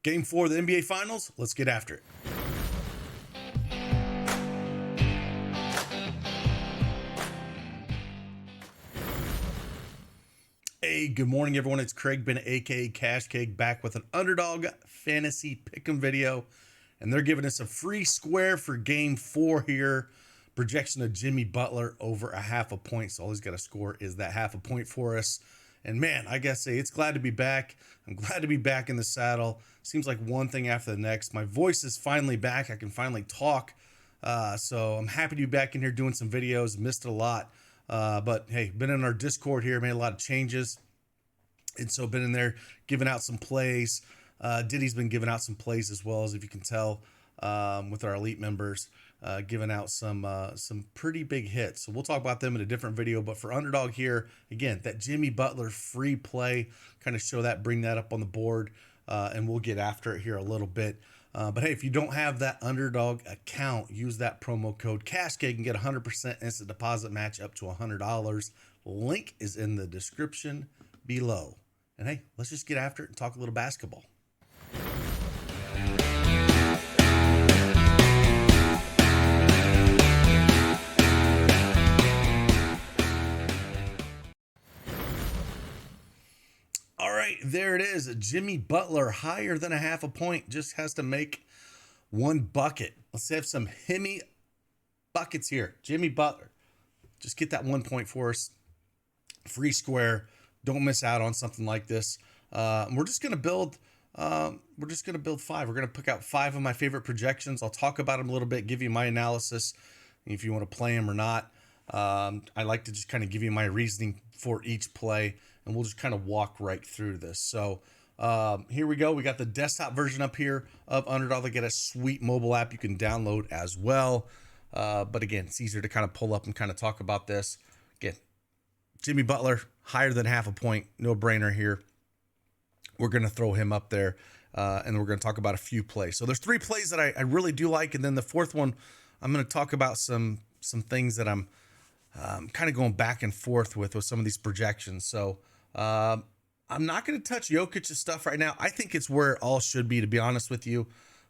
Game 4 of the NBA Finals. Let's get after it. Hey, good morning, everyone. It's Craig Bennett, aka Cash Cake, back with an Underdog Fantasy Pick'em video. And they're giving us a free square for Game 4 here. Projection of Jimmy Butler over a half a point. So all he's got to score is that half a point for us. And man, I gotta say, it's glad to be back. I'm glad to be back in the saddle. Seems like one thing after the next. My voice is finally back. I can finally talk. So I'm happy to be back in here doing some videos. Missed it a lot. But hey, been in our Discord here, made a lot of changes. And so been in there giving out some plays. Diddy's been giving out some plays as well, as if you can tell, with our elite members. Giving out some pretty big hits. So we'll talk about them in a different video. But for Underdog here, again, that Jimmy Butler free play, kind of show that, bring that up on the board, and we'll get after it here a little bit. But hey, if you don't have that Underdog account, use that promo code CashCake and get 100% instant deposit match up to $100. Link is in the description below. And hey, let's just get after it and talk a little basketball. All right, there it is. Jimmy Butler, higher than a half a point, just has to make one bucket. Let's have some Hemi buckets here. Jimmy Butler, just get that 1 point for us. Free square. Don't miss out on something like this. We're just gonna build. We're just gonna build 5. We're gonna pick out 5 of my favorite projections. I'll talk about them a little bit, give you my analysis, if you want to play them or not. I like to just kind of give you my reasoning for each play, and we'll just kind of walk right through this. So here we go. We got the desktop version up here of Underdog. They get a sweet mobile app you can download as well. But again, it's easier to kind of pull up and kind of talk about this. Again, Jimmy Butler, higher than half a point, no brainer here. We're going to throw him up there, and we're going to talk about a few plays. So there's 3 plays that I really do like, and then the 4th one, I'm going to talk about some things that I'm kind of going back and forth with some of these projections. So I'm not going to touch Jokic's stuff right now. I think it's where it all should be, to be honest with you.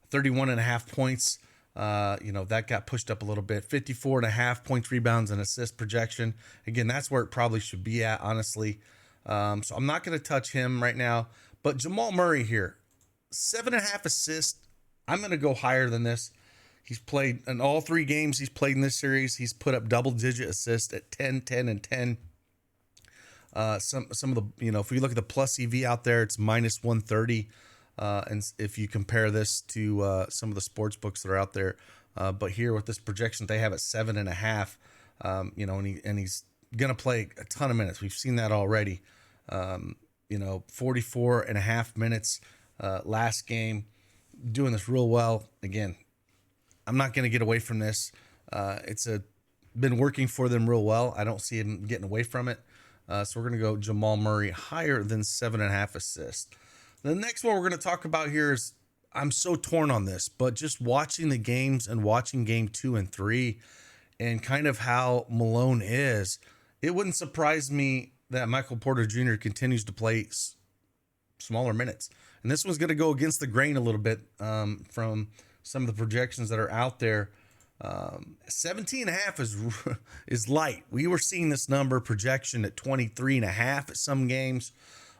31.5 points. That got pushed up a little bit. 54.5 points, rebounds, and assist projection. Again, that's where it probably should be at, honestly. So I'm not going to touch him right now. But Jamal Murray here, 7.5 assists. I'm going to go higher than this. He's played in all 3 games he's played in this series. He's put up double-digit assists at 10, 10, and 10. Some of the, if we look at the plus EV out there, it's minus 130. And if you compare this to some of the sports books that are out there, but here with this projection, they have it 7.5. And he's gonna play a ton of minutes. We've seen that already. 44.5 minutes last game, doing this real well. Again, I'm not gonna get away from this. It's been working for them real well. I don't see him getting away from it. So we're gonna go Jamal Murray higher than 7.5 assists. The next one we're going to talk about here is, I'm so torn on this, but just watching the games and watching game 2 and 3 and kind of how Malone is, it wouldn't surprise me that Michael Porter Jr. continues to play smaller minutes. And this one's going to go against the grain a little bit from some of the projections that are out there. 17.5 is light. We were seeing this number projection at 23.5 at some games.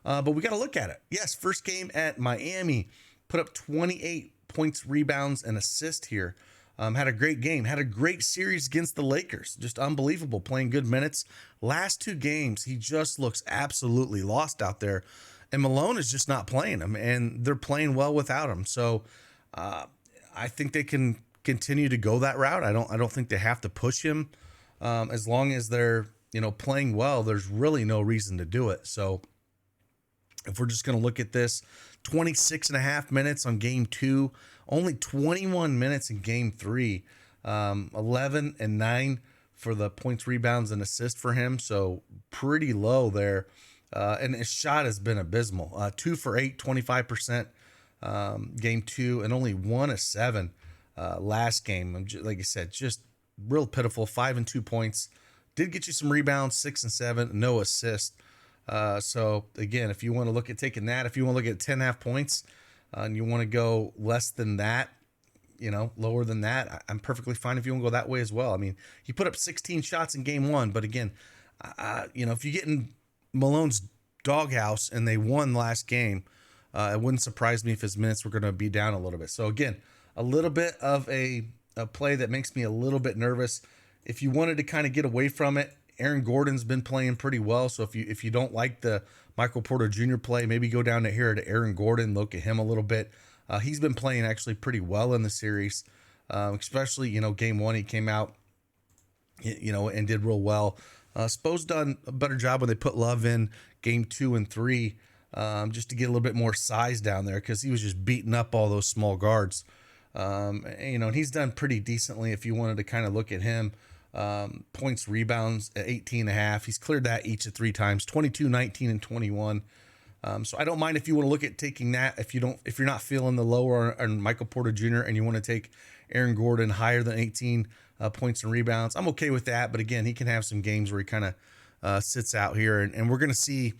But we got to look at it. Yes, first game at Miami, put up 28 points, rebounds, and assist here. Had a great game. Had a great series against the Lakers. Just unbelievable, playing good minutes. Last 2 games, he just looks absolutely lost out there. And Malone is just not playing him, and they're playing well without him. So I think they can continue to go that route. I don't think they have to push him. As long as they're playing well, there's really no reason to do it. So if we're just going to look at this, 26.5 minutes on game 2, only 21 minutes in game 3, 11 and 9 for the points, rebounds, and assists for him. So pretty low there. And his shot has been abysmal. 2 for 8, 25%, game 2, and only 1 of 7 last game. Like I said, just real pitiful. 5 and 2 points. Did get you some rebounds, 6 and 7, no assist. So again, if you want to look at taking that, if you want to look at 10.5 points, and you want to go less than that, lower than that, I'm perfectly fine if you want to go that way as well. I mean, he put up 16 shots in game one, but again, if you get in Malone's doghouse and they won last game, it wouldn't surprise me if his minutes were going to be down a little bit. So again, a little bit of a play that makes me a little bit nervous. If you wanted to kind of get away from it, Aaron Gordon's been playing pretty well. So if you don't like the Michael Porter Jr. play, maybe go down to here to Aaron Gordon, look at him a little bit. He's been playing actually pretty well in the series, especially, game one, he came out, and did real well. Spo's done a better job when they put Love in game 2 and 3, just to get a little bit more size down there because he was just beating up all those small guards. And he's done pretty decently if you wanted to kind of look at him. Points, rebounds at 18.5. He's cleared that each of 3 times, 22, 19, and 21. So I don't mind if you want to look at taking that. If you're not feeling the lower on Michael Porter Jr. and you want to take Aaron Gordon higher than 18 points and rebounds, I'm okay with that. But again, he can have some games where he kind of sits out here, and we're going to see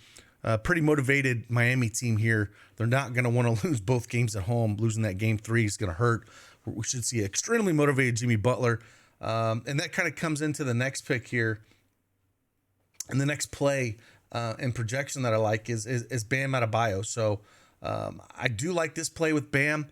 a pretty motivated Miami team here. They're not going to want to lose both games at home. Losing that game 3 is going to hurt. We should see extremely motivated Jimmy Butler. And that kind of comes into the next pick here. And the next play and projection that I like is Bam Adebayo. So I do like this play with Bam.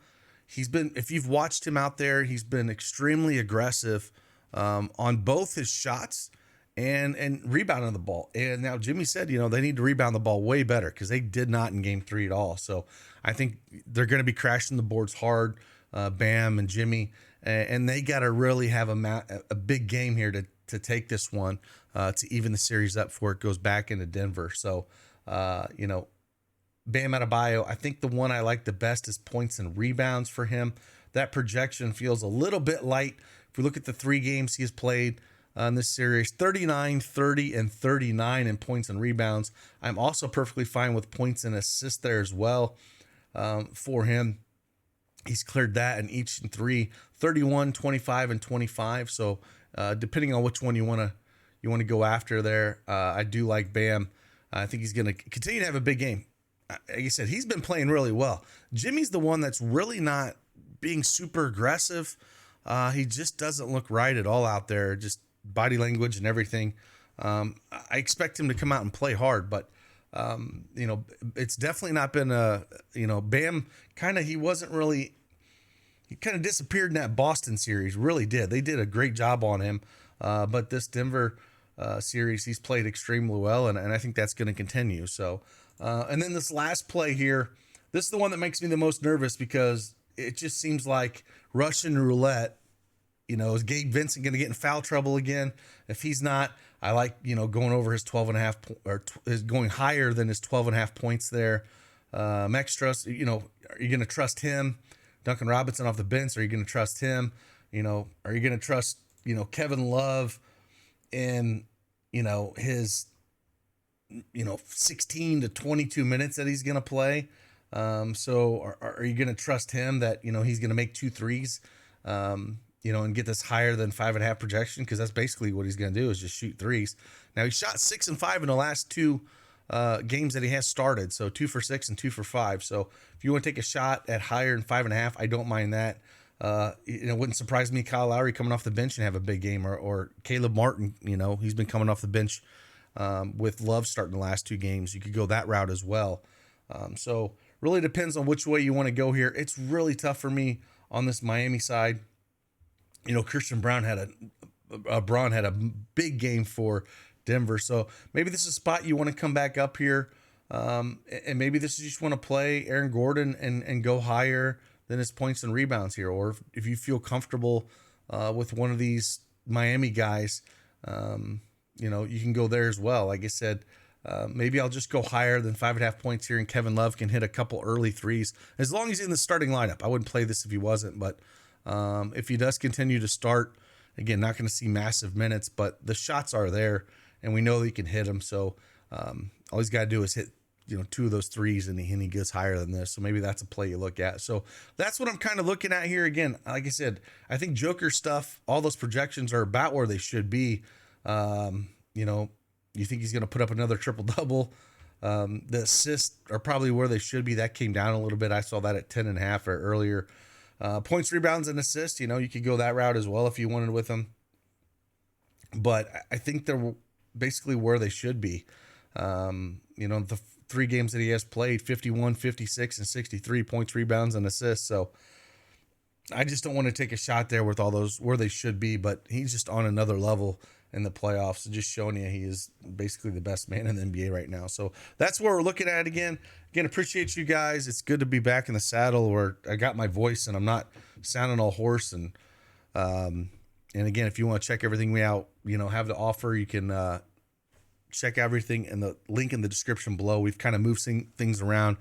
If you've watched him out there, he's been extremely aggressive on both his shots and rebounding the ball. And now Jimmy said, they need to rebound the ball way better because they did not in game 3 at all. So I think they're going to be crashing the boards hard, Bam and Jimmy. And they got to really have a big game here to take this one to even the series up before it goes back into Denver. So, Bam Adebayo, I think the one I like the best is points and rebounds for him. That projection feels a little bit light. If we look at the 3 games he has played in this series, 39, 30, and 39 in points and rebounds. I'm also perfectly fine with points and assists there as well for him. He's cleared that in each 3, 31, 25, and 25. So depending on which one you want to go after there, I do like Bam. I think he's going to continue to have a big game. Like I said, he's been playing really well. Jimmy's the one that's really not being super aggressive. He just doesn't look right at all out there, just body language and everything. I expect him to come out and play hard, but it's definitely not been Bam he kind of disappeared in that Boston series, really did. They did a great job on him. But this Denver series, he's played extremely well, and I think that's going to continue. So, and then this last play here, this is the one that makes me the most nervous because it just seems like Russian roulette. Is Gabe Vincent going to get in foul trouble again? If he's not, I like, going over his 12.5 or is going higher than his 12.5 points there. Max Truss, are you going to trust him? Duncan Robinson off the bench, are you going to trust him? Are you going to trust, Kevin Love in, his, 16 to 22 minutes that he's going to play? So are you going to trust him that, he's going to make 2 threes, and get this higher than 5.5 projection? Because that's basically what he's going to do is just shoot threes. Now he shot 6 and 5 in the last 2 games that he has started. So 2 for 6 and 2 for 5. So if you want to take a shot at higher than 5.5, I don't mind that. It wouldn't surprise me Kyle Lowry coming off the bench and have a big game, or Caleb Martin, he's been coming off the bench with Love starting the last 2 games. You could go that route as well. So really depends on which way you want to go here. It's really tough for me on this Miami side. Christian Braun had a big game for Denver. So maybe this is a spot you want to come back up here. And maybe this is you just want to play Aaron Gordon and go higher than his points and rebounds here. Or if you feel comfortable with one of these Miami guys, you can go there as well. Like I said, maybe I'll just go higher than 5.5 points here, and Kevin Love can hit a couple early threes. As long as he's in the starting lineup. I wouldn't play this if he wasn't, but if he does continue to start, again, not going to see massive minutes, but the shots are there, and we know that he can hit them. So all he's got to do is hit 2 of those threes, and he gets higher than this. So maybe that's a play you look at. So that's what I'm kind of looking at here. Again, like I said, I think Joker stuff, all those projections are about where they should be. You think he's going to put up another triple-double? The assists are probably where they should be. That came down a little bit. I saw that at 10.5 or earlier. Points, rebounds, and assists, you could go that route as well if you wanted with them. But I think they're basically where they should be. The 3 games that he has played, 51, 56, and 63 points, rebounds, and assists. So I just don't want to take a shot there with all those where they should be, but he's just on another level in the playoffs, just showing you he is basically the best man in the NBA right now. So that's where we're looking at again. Again, appreciate you guys. It's good to be back in the saddle where I got my voice and I'm not sounding all hoarse. And again, if you want to check everything we have to offer, you can check everything in the link in the description below. We've kind of moved things around,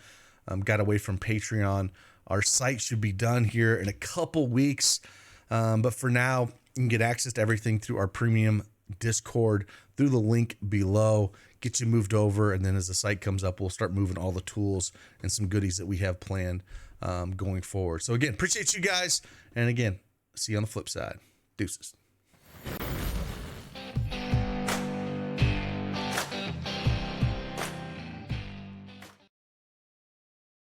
got away from Patreon. Our site should be done here in a couple weeks. But for now, you can get access to everything through our premium Discord through the link below. Get you moved over, and then as the site comes up, we'll start moving all the tools and some goodies that we have planned going forward. So again, appreciate you guys, and again, see you on the flip side. Deuces.